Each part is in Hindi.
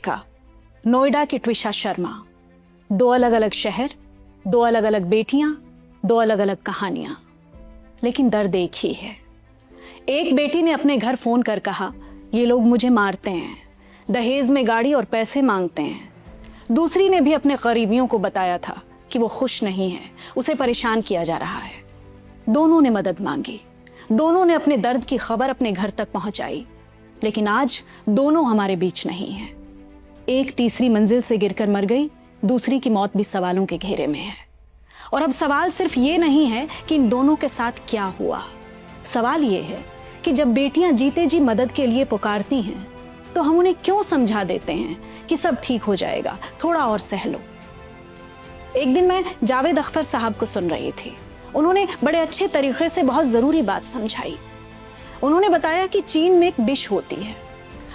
अनुष्का, नोएडा की ट्विशा शर्मा, दो अलग अलग शहर, दो अलग अलग बेटियां, दो अलग अलग कहानियां, लेकिन दर्द एक ही है। एक बेटी ने अपने घर फोन कर कहा, ये लोग मुझे मारते हैं, दहेज में गाड़ी और पैसे मांगते हैं। दूसरी ने भी अपने करीबियों को बताया था कि वो खुश नहीं है, उसे परेशान किया जा रहा है। दोनों ने मदद मांगी, दोनों ने अपने दर्द की खबर अपने घर तक पहुंचाई, लेकिन आज दोनों हमारे बीच नहीं है। एक तीसरी मंजिल से गिरकर मर गई, दूसरी की मौत भी सवालों के घेरे में है। और अब सवाल सिर्फ ये नहीं है कि इन दोनों के साथ क्या हुआ, सवाल ये है कि जब बेटियां जीते जी मदद के लिए पुकारती हैं तो हम उन्हें क्यों समझा देते हैं कि सब ठीक हो जाएगा, थोड़ा और सह लो। एक दिन मैं जावेद अख्तर साहब को सुन रही थी। उन्होंने बड़े अच्छे तरीके से बहुत जरूरी बात समझाई। उन्होंने बताया कि चीन में एक डिश होती है,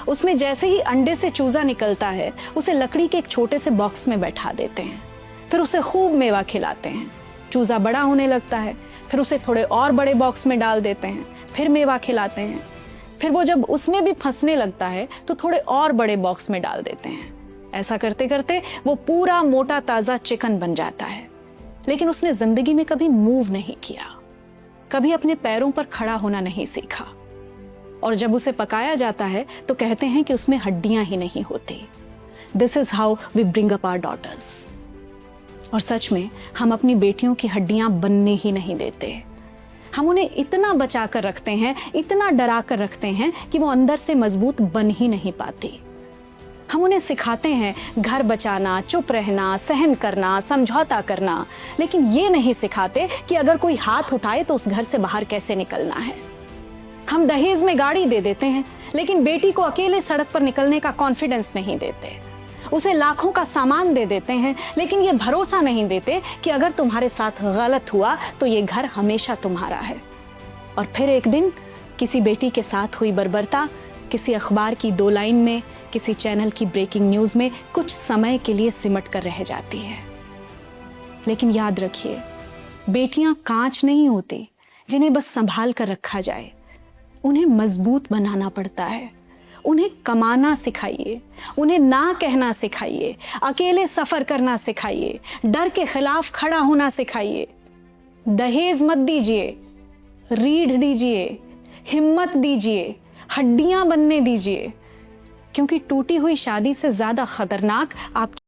उसमें जैसे ही अंडे से चूजा निकलता है उसे लकड़ी के एक छोटे से बॉक्स में बैठा देते हैं, फिर उसे खूब मेवा खिलाते हैं। चूजा बड़ा होने लगता है, फिर उसे थोड़े और बड़े बॉक्स में डाल देते हैं, फिर मेवा खिलाते हैं, फिर वो जब उसमें भी फंसने लगता है तो थोड़े और बड़े बॉक्स में डाल देते हैं। ऐसा करते करते वो पूरा मोटा ताजा चिकन बन जाता है। लेकिन उसने जिंदगी में कभी मूव नहीं किया, कभी अपने पैरों पर खड़ा होना नहीं सीखा। और जब उसे पकाया जाता है तो कहते हैं कि उसमें हड्डियां ही नहीं होती। This is how we bring up our daughters. और सच में हम अपनी बेटियों की हड्डियां बनने ही नहीं देते। हम उन्हें इतना बचा कर रखते हैं, इतना डरा कर रखते हैं कि वो अंदर से मजबूत बन ही नहीं पाती। हम उन्हें सिखाते हैं घर बचाना, चुप रहना, सहन करना, समझौता करना, लेकिन ये नहीं सिखाते कि अगर कोई हाथ उठाए तो उस घर से बाहर कैसे निकलना है। हम दहेज में गाड़ी दे देते हैं, लेकिन बेटी को अकेले सड़क पर निकलने का कॉन्फिडेंस नहीं देते। उसे लाखों का सामान दे देते हैं, लेकिन ये भरोसा नहीं देते कि अगर तुम्हारे साथ गलत हुआ तो ये घर हमेशा तुम्हारा है। और फिर एक दिन किसी बेटी के साथ हुई बर्बरता किसी अखबार की 2 लाइन में, किसी चैनल की ब्रेकिंग न्यूज में कुछ समय के लिए सिमट कर रह जाती है। लेकिन याद रखिए, बेटियां कांच नहीं होती जिन्हें बस संभाल कर रखा जाए। उन्हें मजबूत बनाना पड़ता है। उन्हें कमाना सिखाइए, उन्हें ना कहना सिखाइए, अकेले सफर करना सिखाइए, डर के खिलाफ खड़ा होना सिखाइए। दहेज मत दीजिए, रीढ़ दीजिए, हिम्मत दीजिए, हड्डियां बनने दीजिए, क्योंकि टूटी हुई शादी से ज्यादा खतरनाक आपकी